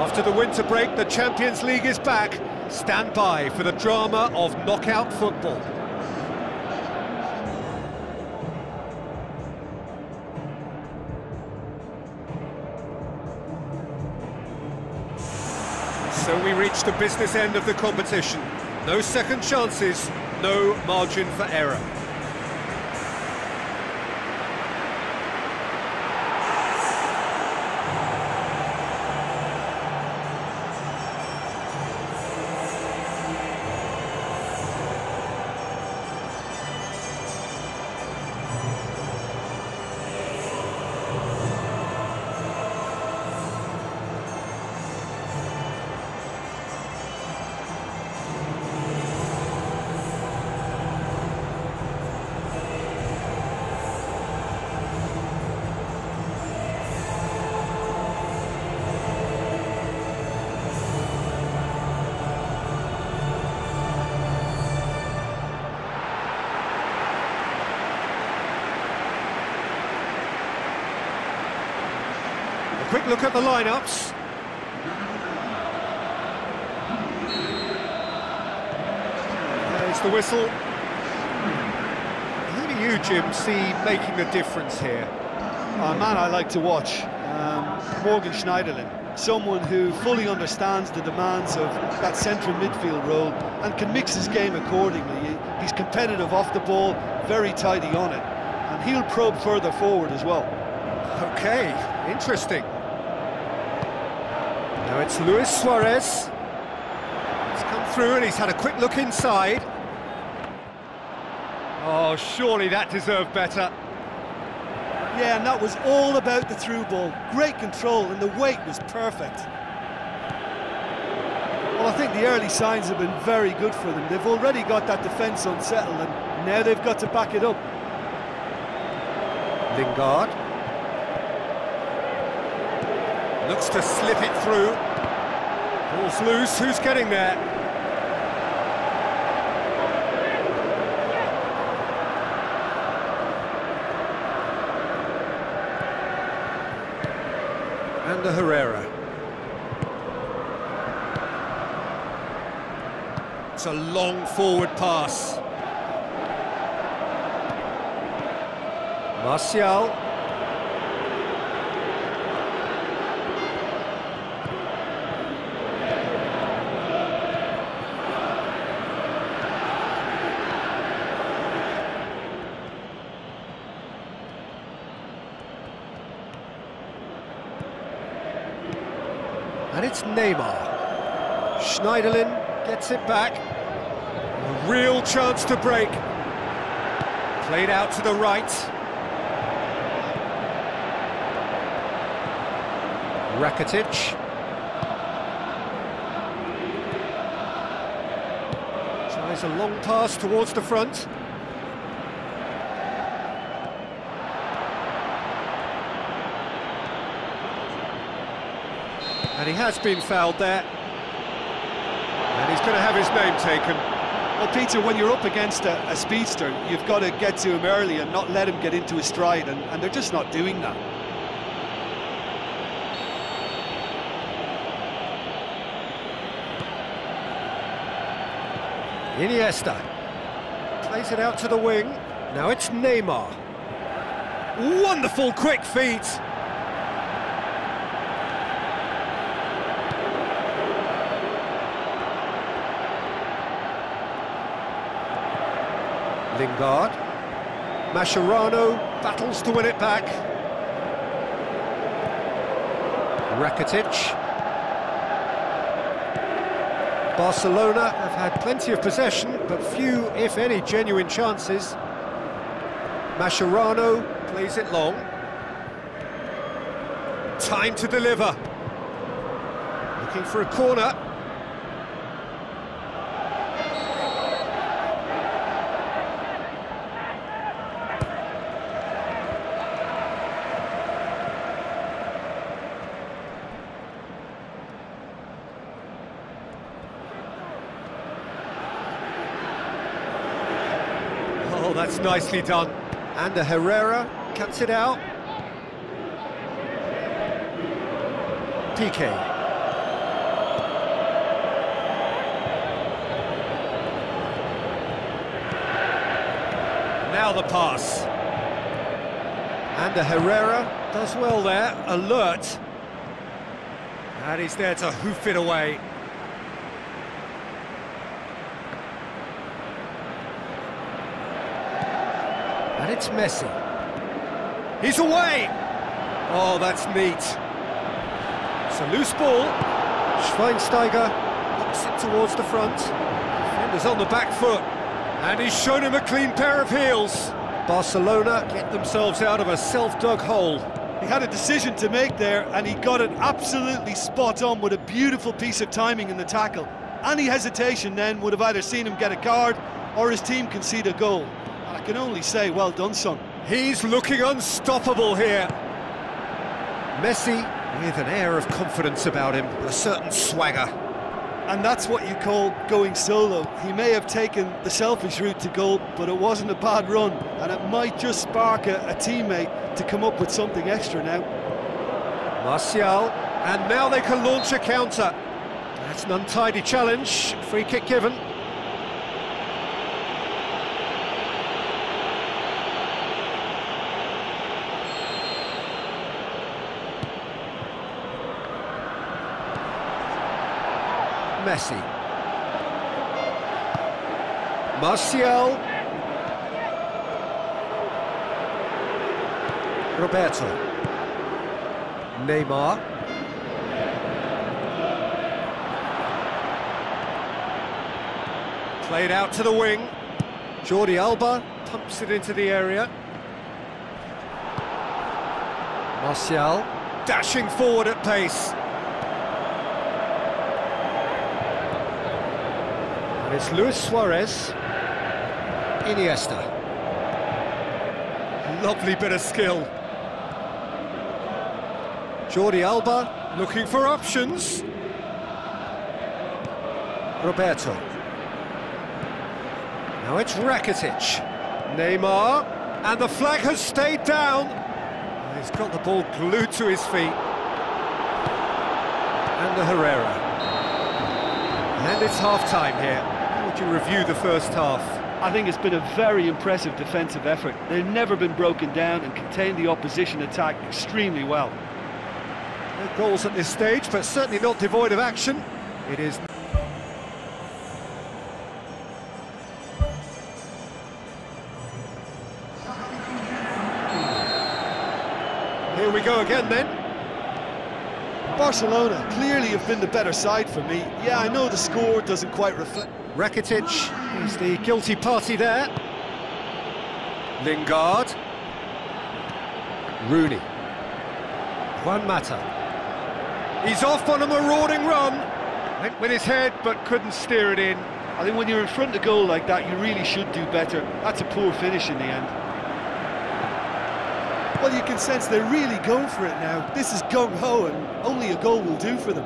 After the winter break, the Champions League is back. Stand by for the drama of knockout football. So we reach the business end of the competition. No second chances, no margin for error. Quick look at the lineups. There's the whistle. Who do you, Jim, see making the difference here? A man I like to watch, Morgan Schneiderlin. Someone who fully understands the demands of that central midfield role and can mix his game accordingly. He's competitive off the ball, very tidy on it, and he'll probe further forward as well. Okay, interesting. Now it's Luis Suarez. He's come through and he's had a quick look inside. Oh, surely that deserved better. Yeah, and that was all about the through ball. Great control, and the weight was perfect. Well, I think the early signs have been very good for them. They've already got that defence unsettled, and now they've got to back it up. Lingard. Looks to slip it through. Ball's loose, who's getting there? And the Herrera. It's a long forward pass. Martial. And it's Neymar. Schneiderlin gets it back. A real chance to break. Played out to the right. Rakitic. Tries a long pass towards the front. And he has been fouled there. And he's going to have his name taken. Well, Peter, when you're up against a speedster, you've got to get to him early and not let him get into his stride, and they're just not doing that. Iniesta plays it out to the wing. Now it's Neymar. Wonderful quick feet. Lingard. Mascherano battles to win it back. Rakitic. Barcelona have had plenty of possession, but few, if any, genuine chances. Mascherano plays it long. Time to deliver. Looking for a corner. Oh, that's nicely done. And the Herrera cuts it out. PK. Now the pass. And Herrera does well there, alert. And he's there to hoof it away. And it's Messi. He's away! Oh, that's neat. It's a loose ball. Schweinsteiger knocks it towards the front. Defender's on the back foot. And he's shown him a clean pair of heels. Barcelona get themselves out of a self-dug hole. He had a decision to make there, and he got it absolutely spot on with a beautiful piece of timing in the tackle. Any hesitation then would have either seen him get a card or his team concede a goal. And I can only say, well done, son. He's looking unstoppable here. Messi with an air of confidence about him, a certain swagger. And that's what you call going solo. He may have taken the selfish route to goal, but it wasn't a bad run, and it might just spark a teammate to come up with something extra now. Martial, and now they can launch a counter. That's an untidy challenge, free kick given. Messi. Martial. Roberto. Neymar. Played out to the wing. Jordi Alba pumps it into the area. Martial dashing forward at pace. And it's Luis Suarez. Iniesta. Lovely bit of skill. Jordi Alba looking for options. Roberto. Now it's Rakitic. Neymar. And the flag has stayed down. He's got the ball glued to his feet. And Herrera. And it's half-time here. How would you review the first half? I think it's been a very impressive defensive effort. They've never been broken down and contained the opposition attack extremely well. No goals at this stage, but certainly not devoid of action. It is. Here we go again then. Barcelona clearly have been the better side for me. Yeah, I know the score doesn't quite reflect. Rakitic is the guilty party there. Lingard. Rooney. Juan Mata. He's off on a marauding run. Went with his head, but couldn't steer it in. I think when you're in front of goal like that, you really should do better. That's a poor finish in the end. Well, you can sense they're really going for it now. This is gung-ho, and only a goal will do for them.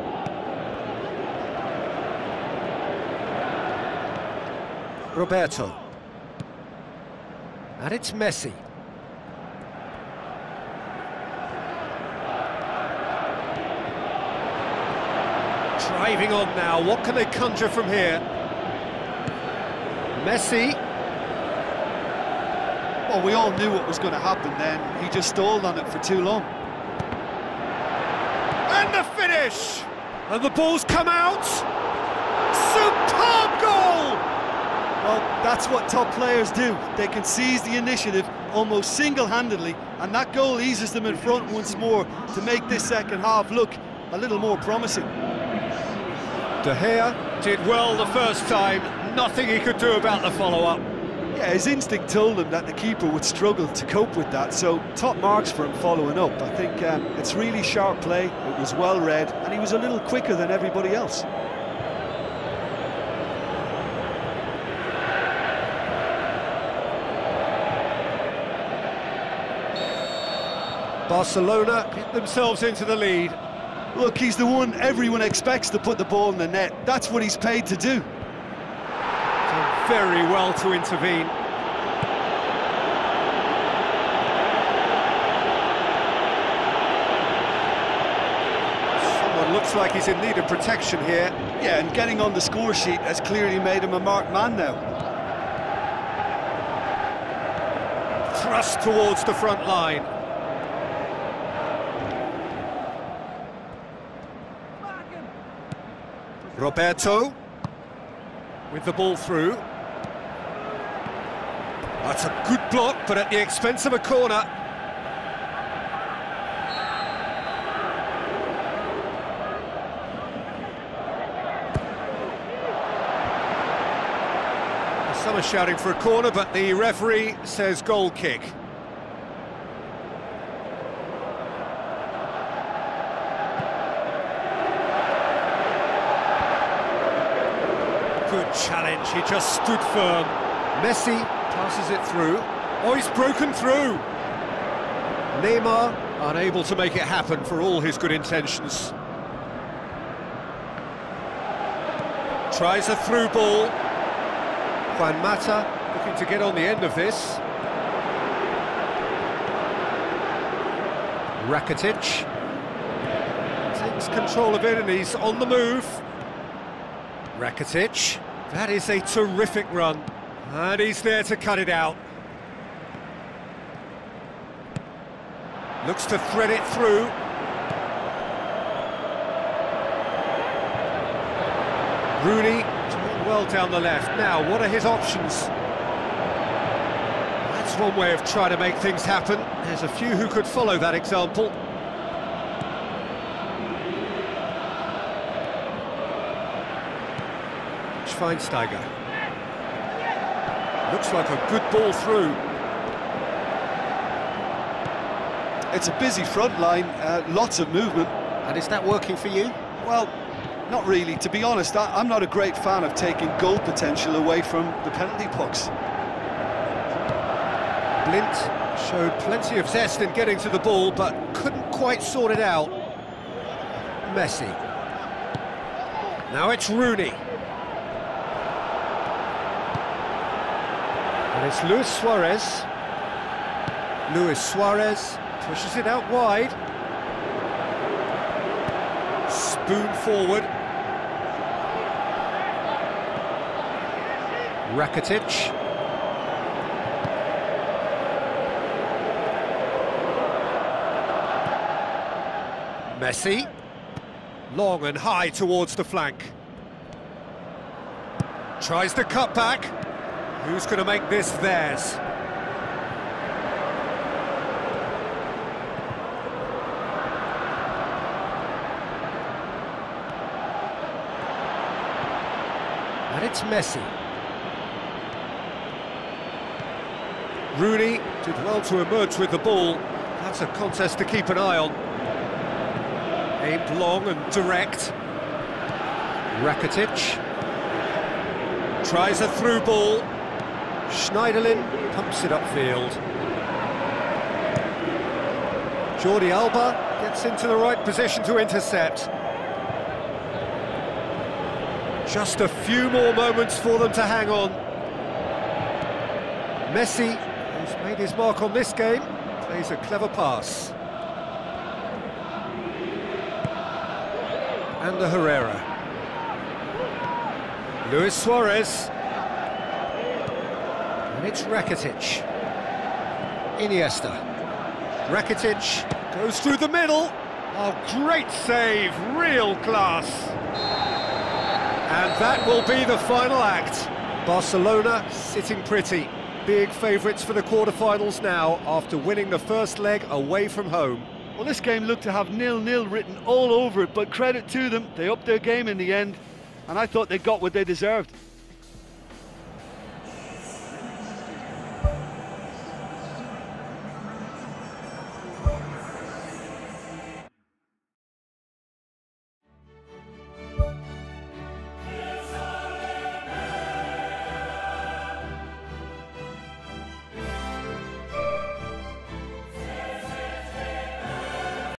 Roberto. And it's Messi. Driving on now, what can they conjure from here? Messi. Well, we all knew what was going to happen then. He just stalled on it for too long. And the finish! And the ball's come out! Superb goal! Well, that's what top players do. They can seize the initiative almost single-handedly, and that goal eases them in front once more to make this second half look a little more promising. De Gea did well the first time, nothing he could do about the follow-up. Yeah, his instinct told him that the keeper would struggle to cope with that, so top marks for him following up. I think it's really sharp play, it was well read, and he was a little quicker than everybody else. Barcelona get themselves into the lead. Look, he's the one everyone expects to put the ball in the net. That's what he's paid to do. Done very well to intervene. Someone looks like he's in need of protection here. Yeah, and getting on the score sheet has clearly made him a marked man now. thrust towards the front line. Roberto with the ball through. That's a good block, but at the expense of a corner. Some are shouting for a corner, but the referee says goal kick. Good challenge, he just stood firm. Messi passes it through. Oh, he's broken through. Neymar unable to make it happen for all his good intentions. Tries a through ball. Juan Mata looking to get on the end of this. Rakitic takes control of it and he's on the move. Rakitic, that is a terrific run, and he's there to cut it out. Looks to thread it through. Rooney doing well down the left. Now, what are his options? That's one way of trying to make things happen. There's a few who could follow that example. Schweinsteiger. Looks like a good ball through. It's a busy front line, lots of movement. And is that working for you? Well, not really. To be honest, I'm not a great fan of taking goal potential away from the penalty pucks. Blind showed plenty of zest in getting to the ball, but couldn't quite sort it out. Messi. Now it's Rooney. And it's Luis Suarez. Luis Suarez pushes it out wide. Spoon forward. Rakitic. Messi. Long and high towards the flank. Tries to cut back. Who's going to make this theirs? And it's Messi. Rooney did well to emerge with the ball. That's a contest to keep an eye on. Aimed long and direct. Rakitic tries a through ball. Schneiderlin pumps it upfield. Jordi Alba gets into the right position to intercept. Just a few more moments for them to hang on. Messi, who's made his mark on this game, plays a clever pass. And the Herrera. Luis Suarez. And it's Rakitic. Iniesta. Rakitic goes through the middle. Oh, great save, real class. And that will be the final act. Barcelona sitting pretty. Big favourites for the quarter-finals now after winning the first leg away from home. Well, this game looked to have 0-0 written all over it, but credit to them, they upped their game in the end, and I thought they got what they deserved.